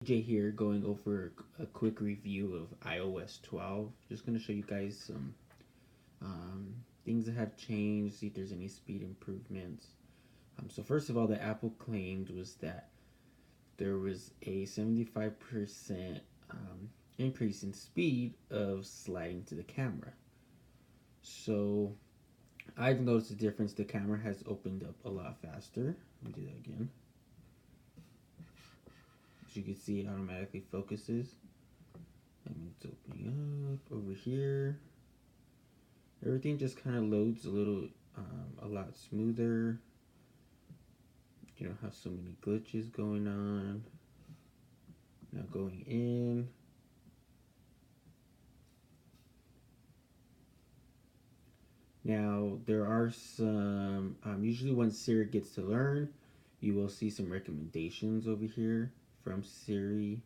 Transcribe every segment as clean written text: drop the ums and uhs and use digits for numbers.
Jay here, going over a quick review of iOS 12. Just going to show you guys some things that have changed, see if there's any speed improvements. So first of all, the Apple claimed was that there was a 75% increase in speed of sliding to the camera. So I've noticed a difference. The camera has opened up a lot faster. Let me do that again. As you can see, it automatically focuses. And it's opening up over here. Everything just kind of loads a lot smoother. You don't have so many glitches going on. Now going in. Now there are some, usually when Siri gets to learn, you will see some recommendations over here from Siri.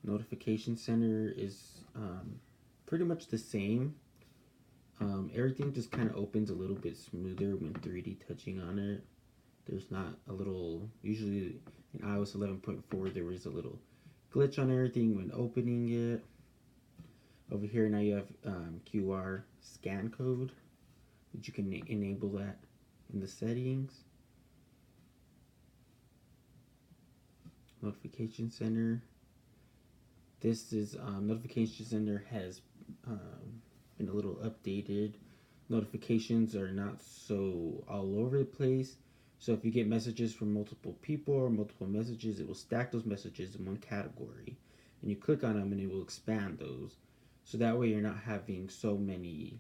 Notification Center is pretty much the same. Everything just kind of opens a little bit smoother when 3D touching on it. There's not a little, usually in iOS 11.4 there was a little glitch on everything when opening it. Over here now you have QR scan code, that you can enable that in the settings. Notification Center. This is Notification Center has been a little updated. Notifications are not so all over the place. So if you get messages from multiple people or multiple messages, it will stack those messages in one category. And you click on them and it will expand those. So that way you're not having so many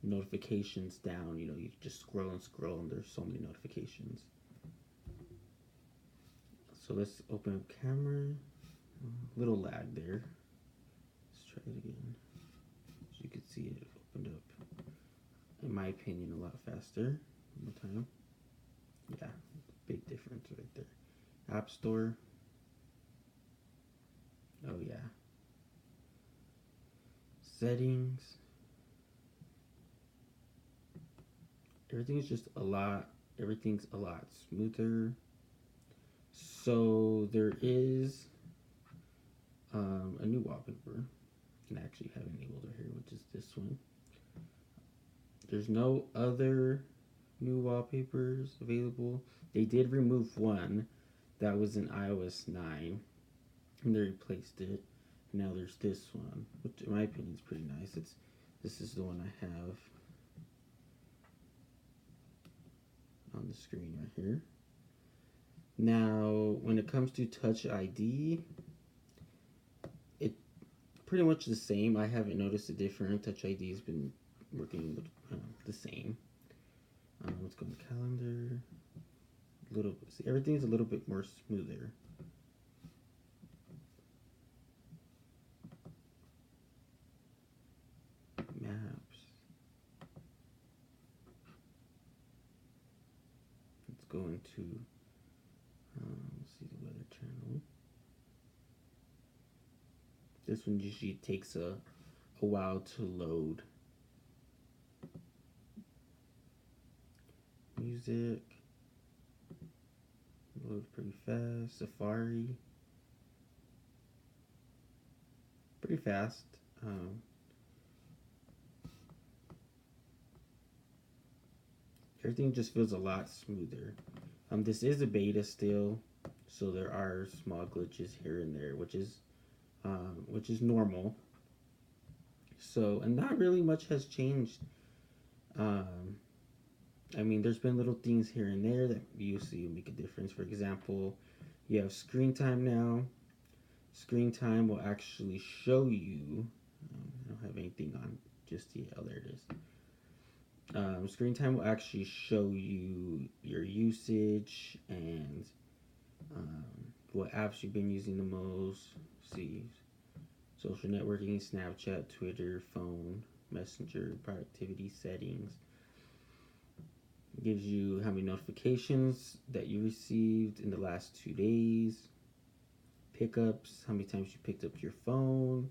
notifications down. You know, you just scroll and there's so many notifications. So let's open up camera. Little lag there. Let's try it again. As you can see, it opened up, in my opinion, a lot faster. One more time. Yeah, big difference right there. App Store. Oh yeah. Settings. Everything's a lot smoother. So there is a new wallpaper. I can actually have enabled right here, which is this one. There's no other new wallpapers available. They did remove one that was in iOS 9 and they replaced it. Now there's this one, which in my opinion is pretty nice. This is the one I have on the screen right here. Now when it comes to Touch ID, it's pretty much the same. I haven't noticed a difference. Touch ID has been working the same. Let's go to calendar. See, everything's a little bit more smoother. Maps. Let's go into let's see the weather channel. This one usually takes a while to load. Music. Loads pretty fast. Safari. Pretty fast. Everything just feels a lot smoother. This is a beta still, so there are small glitches here and there, which is normal. So, and not really much has changed. I mean, there's been little things here and there that you see make a difference. For example, you have screen time now. Screen time will actually show you. I don't have anything on just yet. Oh, there it is. Screen time will actually show you your usage and what apps you've been using the most. See, social networking, Snapchat, Twitter, phone, Messenger, productivity settings. It gives you how many notifications that you received in the last 2 days. Pickups, how many times you picked up your phone,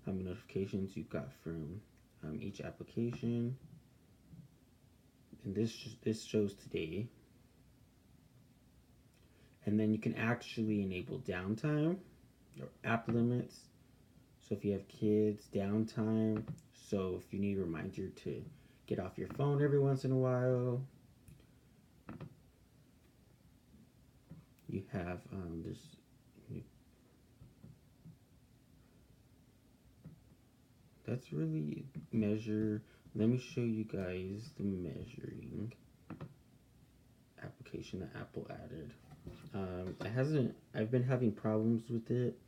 how many notifications you got from each application. And this shows today. And then you can actually enable downtime or app limits. So if you have kids, downtime. So if you need a reminder to get off your phone every once in a while, you have there's that's really measure. Let me show you guys the measuring application that Apple added. It hasn't. I've been having problems with it.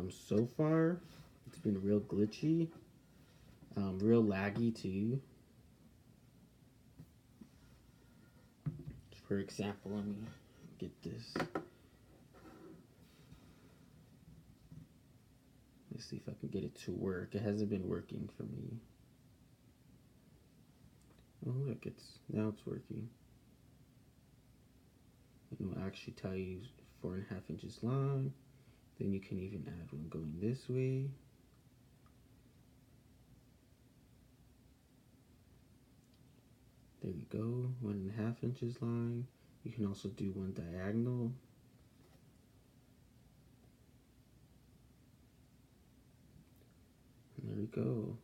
So far, it's been real glitchy, real laggy too. For example, let me get this. Let's see if I can get it to work. It hasn't been working for me. Oh look, now it's working. It will actually tell you 4.5 inches long. Then you can even add one going this way. There you go, 1.5 inches long. You can also do one diagonal. And there we go.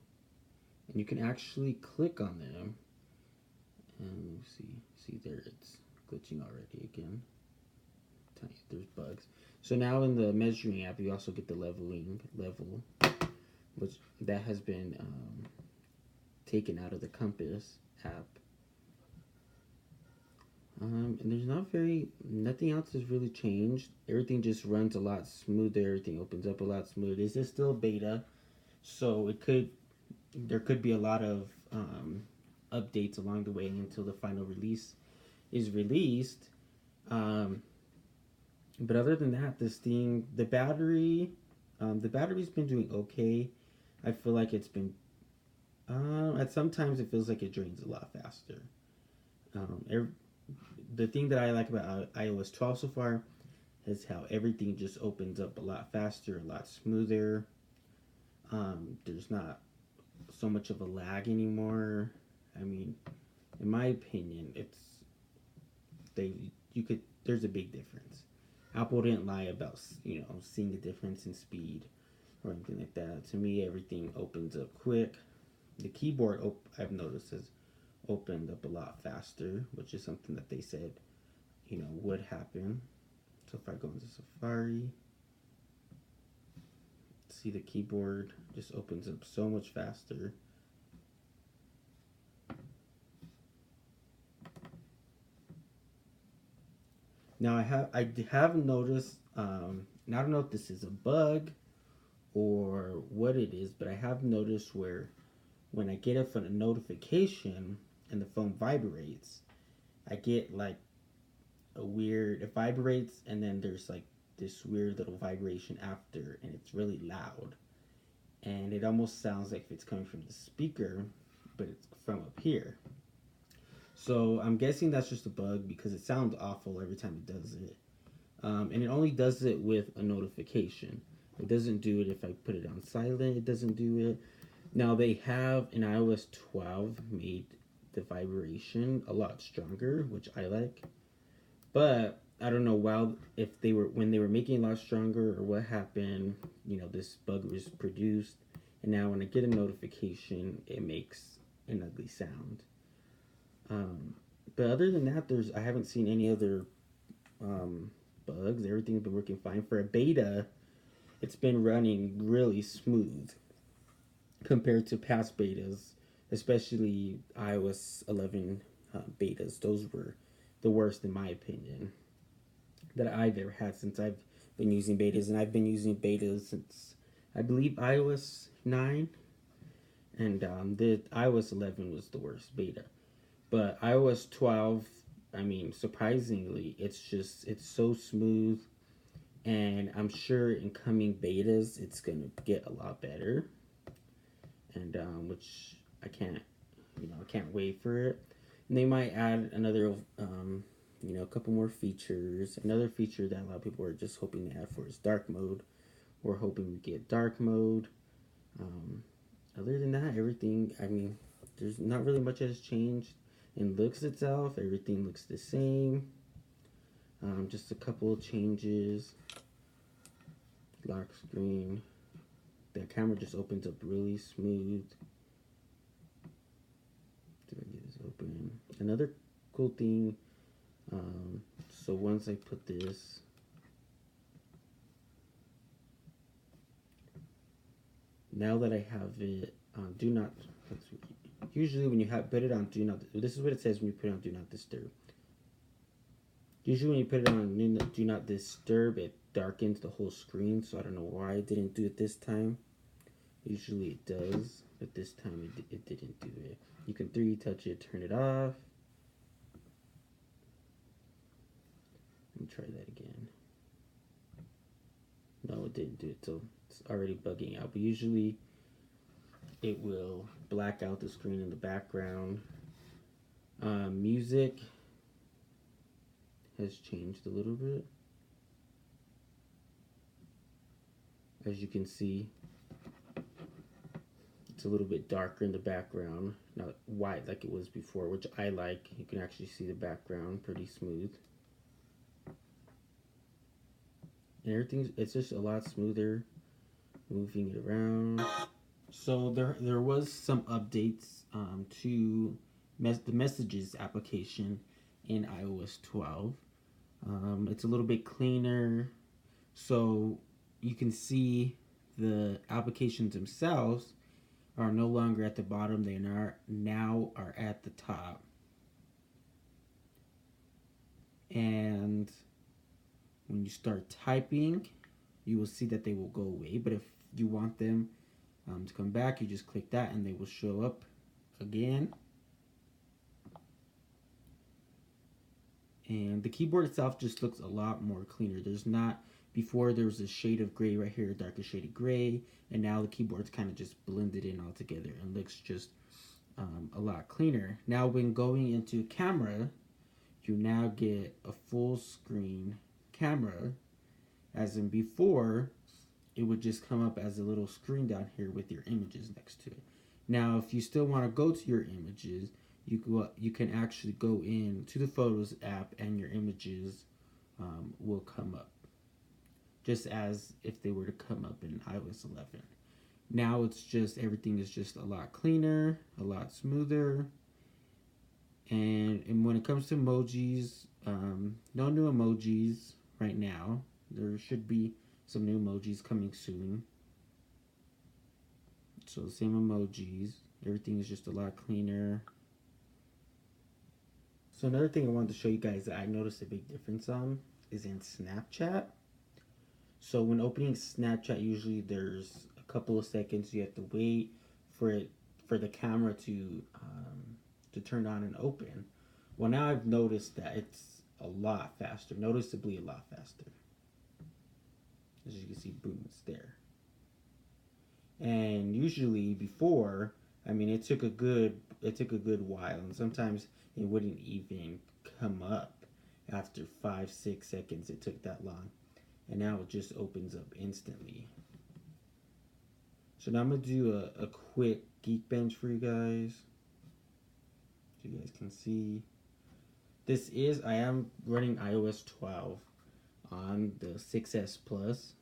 And you can actually click on them. And see there, it's glitching already again. There's bugs. So now in the measuring app, you also get the level, which that has been taken out of the compass app. And there's nothing else has really changed. Everything just runs a lot smoother. Everything opens up a lot smoother. This is still beta, so there could be a lot of updates along the way until the final release is released. But other than that, the battery's been doing okay. I feel like it's been, at sometimes it feels like it drains a lot faster. The thing that I like about iOS 12 so far is how everything just opens up a lot faster, a lot smoother. There's not so much of a lag anymore. I mean, in my opinion, there's a big difference. Apple didn't lie about seeing a difference in speed or anything like that. To me, everything opens up quick. The keyboard I've noticed has opened up a lot faster, which is something that they said would happen. So if I go into Safari, see the keyboard just opens up so much faster. Now I have noticed. I don't know if this is a bug or what it is, but I have noticed where when I get a notification and the phone vibrates, I get like it vibrates and then there's like this weird little vibration after, and it's really loud, and it almost sounds like it's coming from the speaker, but it's from up here. So I'm guessing that's just a bug because it sounds awful every time it does it. And it only does it with a notification. It doesn't do it if I put it on silent. It doesn't do it. Now they have in iOS 12 made the vibration a lot stronger, which I like. But I don't know when they were making it a lot stronger or what happened. This bug was produced, and now when I get a notification, it makes an ugly sound. But other than that, I haven't seen any other bugs. Everything's been working fine. For a beta, it's been running really smooth compared to past betas, especially iOS 11 betas. Those were the worst, in my opinion, that I've ever had since I've been using betas. And I've been using betas since, I believe, iOS 9. And the iOS 11 was the worst beta. But iOS 12, I mean, surprisingly, it's so smooth. And I'm sure in coming betas, it's going to get a lot better. And which I can't wait for it. And they might add another, a couple more features. Another feature that a lot of people are just hoping to add for is dark mode. We're hoping we get dark mode. Other than that, everything, I mean, there's not really much that has changed. In looks itself, everything looks the same. Just a couple of changes. Lock screen. The camera just opens up really smooth. Did I get this open? Another cool thing. So once I put this, now that I have it on do not, usually when you put it on do not, this is what it says when you put it on do not disturb. Usually when you put it on do not disturb, it darkens the whole screen, so I don't know why it didn't do it this time. Usually it does, but this time it didn't do it. You can 3D touch it, turn it off. Let me try that again. No, it didn't do it, so it's already bugging out. But usually it will black out the screen in the background. Music has changed a little bit. As you can see, it's a little bit darker in the background, not white like it was before, which I like. You can actually see the background pretty smooth. And it's just a lot smoother moving it around. So there was some updates to the messages application in iOS 12. It's a little bit cleaner, so you can see the applications themselves are no longer at the bottom. They now are at the top. And when you start typing, you will see that they will go away. But if you want them to come back, you just click that and they will show up again. And the keyboard itself just looks a lot more cleaner. Before there was a shade of gray right here, a darker shade of gray, and now the keyboard's kind of just blended in all together and looks just a lot cleaner. Now when going into camera, you now get a full screen camera, as in before it would just come up as a little screen down here with your images next to it. Now if you still want to go to your images, you can actually go into the Photos app and your images will come up, just as if they were to come up in iOS 11. Now it's just, everything is just a lot cleaner, a lot smoother. And when it comes to emojis, no new emojis right now. There should be some new emojis coming soon. So the same emojis. Everything is just a lot cleaner. So another thing I wanted to show you guys that I noticed a big difference on is in Snapchat. So when opening Snapchat, usually there's a couple of seconds you have to wait for the camera to turn on and open. Well, now I've noticed that it's a lot faster, noticeably a lot faster. As you can see, boom, it's there. And usually before, I mean, it took a good while, and sometimes it wouldn't even come up after 5-6 seconds. It took that long, and now it just opens up instantly. So now I'm gonna do a quick Geekbench for you guys, so you guys can see. I am running iOS 12 on the 6S Plus.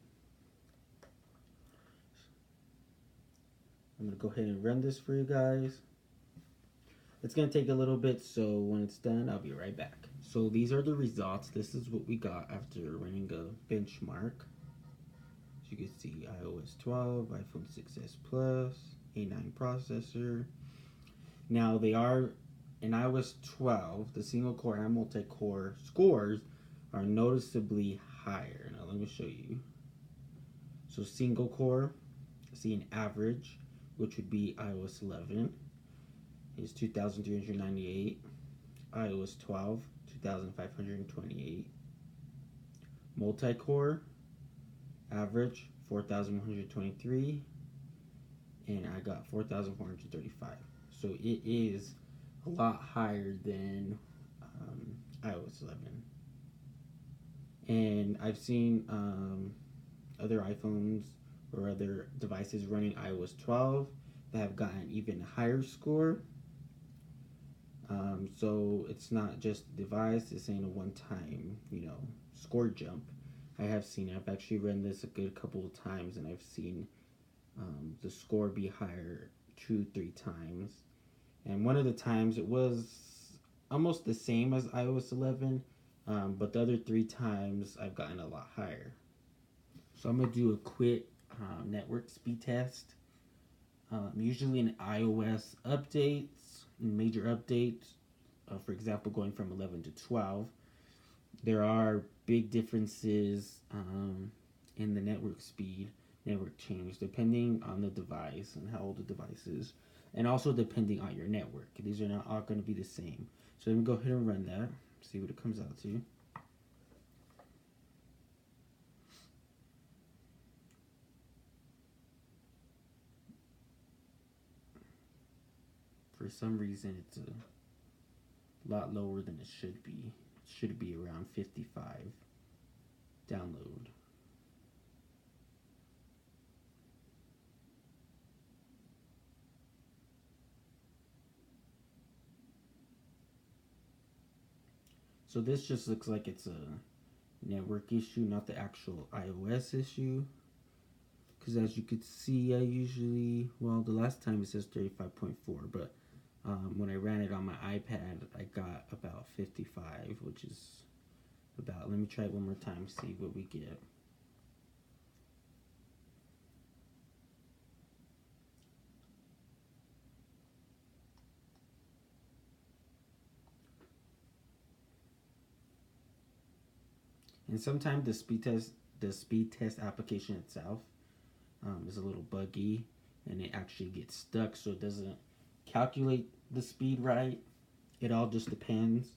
I'm going to go ahead and run this for you guys. It's going to take a little bit, so when it's done, I'll be right back. So these are the results. This is what we got after running a benchmark. As you can see, iOS 12, iPhone 6S Plus, A9 processor. Now they are, in iOS 12, the single core and multi-core scores are noticeably higher. Now let me show you. So single core, see an average, which would be iOS 11, is 2,398. iOS 12, 2,528. Multi-core, average, 4,123. And I got 4,435. So it is a lot higher than iOS 11. And I've seen other iPhones or other devices running iOS 12 that have gotten even higher score. So it's not just a device, it's ain't a one-time, score jump. I have seen it. I've actually run this a good couple of times, and I've seen the score be higher 2, 3 times. And one of the times it was almost the same as iOS 11, but the other 3 times I've gotten a lot higher. So I'm gonna do a quick network speed test. Usually in iOS updates, major updates, for example, going from 11 to 12, there are big differences in the network speed, network change, depending on the device and how old the device is, and also depending on your network. These are not all going to be the same. So let me go ahead and run that, see what it comes out to. For some reason, it's a lot lower than it should be. It should be around 55 download. So this just looks like it's a network issue, not the actual iOS issue. Because as you could see, I usually, well, the last time it says 35.4, but when I ran it on my iPad, I got about 55, which is about, let me try it one more time, see what we get. And sometimes the speed test application itself is a little buggy, and it actually gets stuck, so it doesn't calculate the speed right. It all just depends.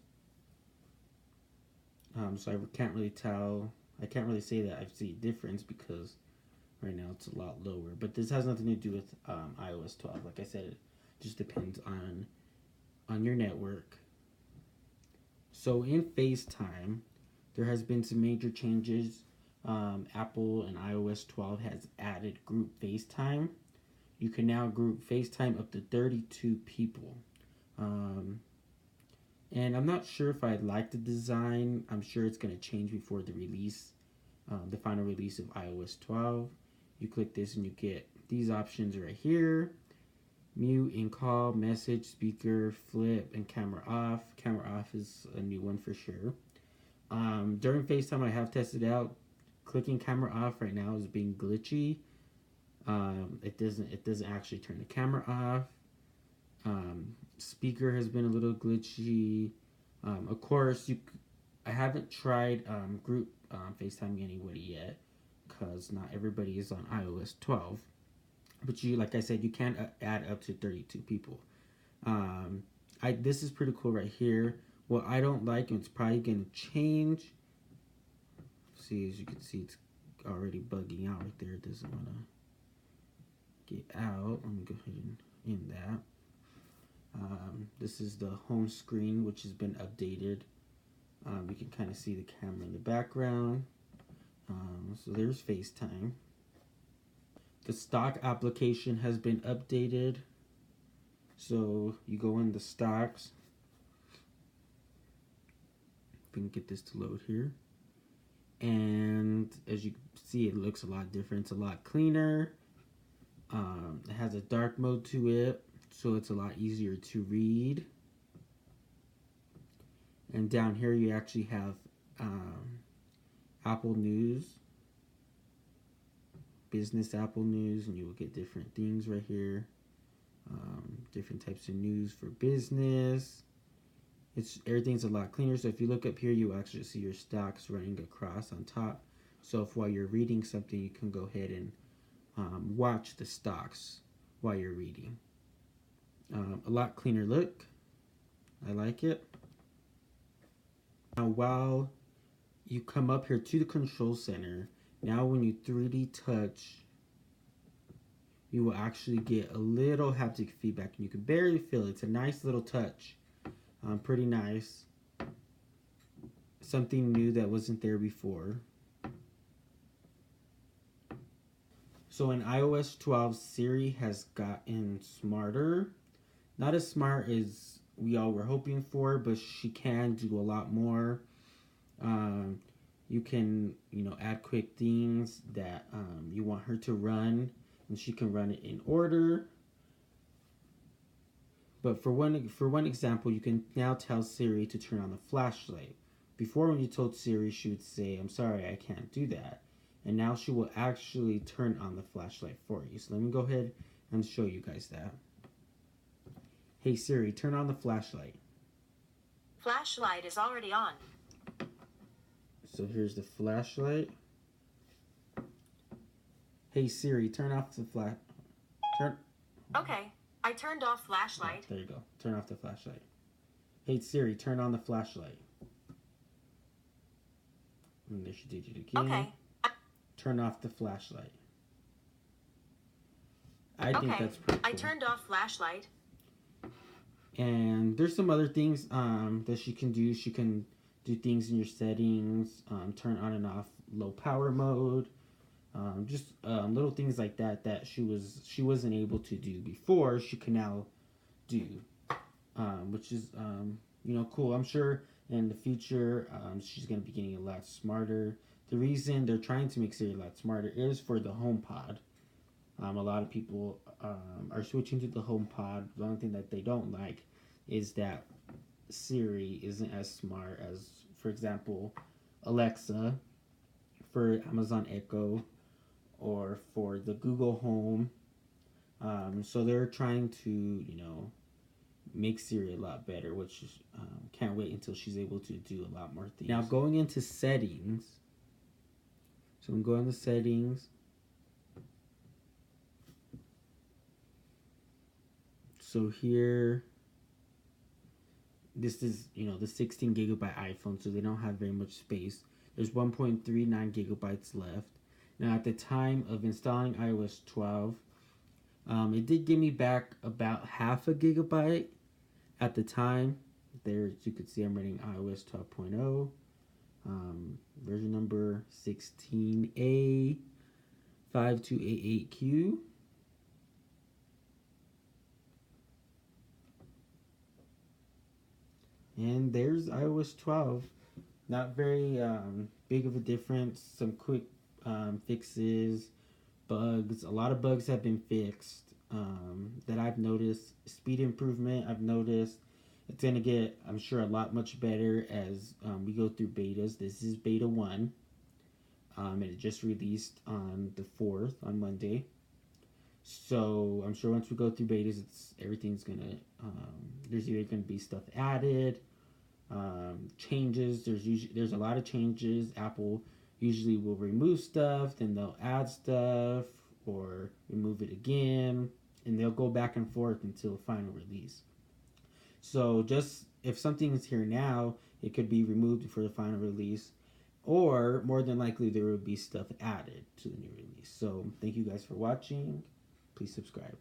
So I can't really tell. I can't really say that I see a difference because right now it's a lot lower. But this has nothing to do with iOS 12. Like I said, it just depends on your network. So in FaceTime, there has been some major changes. Apple and iOS 12 has added group FaceTime. You can now group FaceTime up to 32 people. And I'm not sure if I like the design. I'm sure it's going to change before the release, the final release of iOS 12. You click this and you get these options right here: mute, in call, message, speaker, flip, and camera off. Camera off is a new one for sure. During FaceTime, I have tested out. Clicking camera off right now is being glitchy. It doesn't actually turn the camera off. Speaker has been a little glitchy. Of course, I haven't tried group FaceTime anybody yet because not everybody is on iOS 12. But like I said, you can add up to 32 people. This is pretty cool right here. What I don't like, and it's probably going to change. See, as you can see, it's already bugging out right there. It doesn't want to get out. Let me go ahead and end that. This is the home screen, which has been updated. You can kind of see the camera in the background. So there's FaceTime. The stock application has been updated. So you go in the stocks. If we can get this to load here. And as you see, it looks a lot different. It's a lot cleaner. It has a dark mode to it, so it's a lot easier to read. And down here you actually have Apple News, business Apple News, and you will get different things right here. Different types of news for business. Everything's a lot cleaner. So if you look up here, you actually see your stocks running across on top. So if while you're reading something, you can go ahead and watch the stocks while you're reading. A lot cleaner look. I like it. Now while you come up here to the control center, now when you 3D touch, you will actually get a little haptic feedback, and you can barely feel it. It's a nice little touch. Pretty nice. Something new that wasn't there before. So in iOS 12, Siri has gotten smarter. Not as smart as we all were hoping for, but she can do a lot more. Um, you can, add quick things that you want her to run, and she can run it in order. But for one example, you can now tell Siri to turn on the flashlight. Before, when you told Siri, she would say, "I'm sorry, I can't do that." And now she will actually turn on the flashlight for you. So let me go ahead and show you guys that. Hey Siri, turn on the flashlight. Flashlight is already on. So here's the flashlight. Hey Siri, turn off the turn. Okay, I turned off flashlight. Oh, there you go. Turn off the flashlight. Hey Siri, turn on the flashlight. And there she did it again. Okay. Turn off the flashlight. I think that's pretty cool. I turned off flashlight. And there's some other things that she can do. She can do things in your settings, turn on and off low power mode, just little things like that that she wasn't able to do before. She can now do, which is cool. I'm sure in the future she's gonna be getting a lot smarter. The reason they're trying to make Siri a lot smarter is for the HomePod. A lot of people are switching to the HomePod. The only thing that they don't like is that Siri isn't as smart as, for example, Alexa for Amazon Echo or for the Google Home. So they're trying to, make Siri a lot better, which can't wait until she's able to do a lot more things. Now going into settings. So I'm going to settings. So here, this is, the 16 gigabyte iPhone, so they don't have very much space. There's 1.39 gigabytes left. Now, at the time of installing iOS 12, it did give me back about half a gigabyte at the time. There, as you can see, I'm running iOS 12.0, version number 16A5288Q. And there's iOS 12. Not very big of a difference. Some quick fixes, bugs. A lot of bugs have been fixed that I've noticed. Speed improvement, I've noticed. It's going to get, I'm sure, a lot much better as we go through betas. This is beta 1. And it just released on the 4th, on Monday. So I'm sure once we go through betas, everything's going to, there's either going to be stuff added, changes. There's a lot of changes. Apple usually will remove stuff, then they'll add stuff or remove it again, and they'll go back and forth until final release. So just if something is here now, it could be removed for the final release, or more than likely there will be stuff added to the new release. So thank you guys for watching. Please subscribe.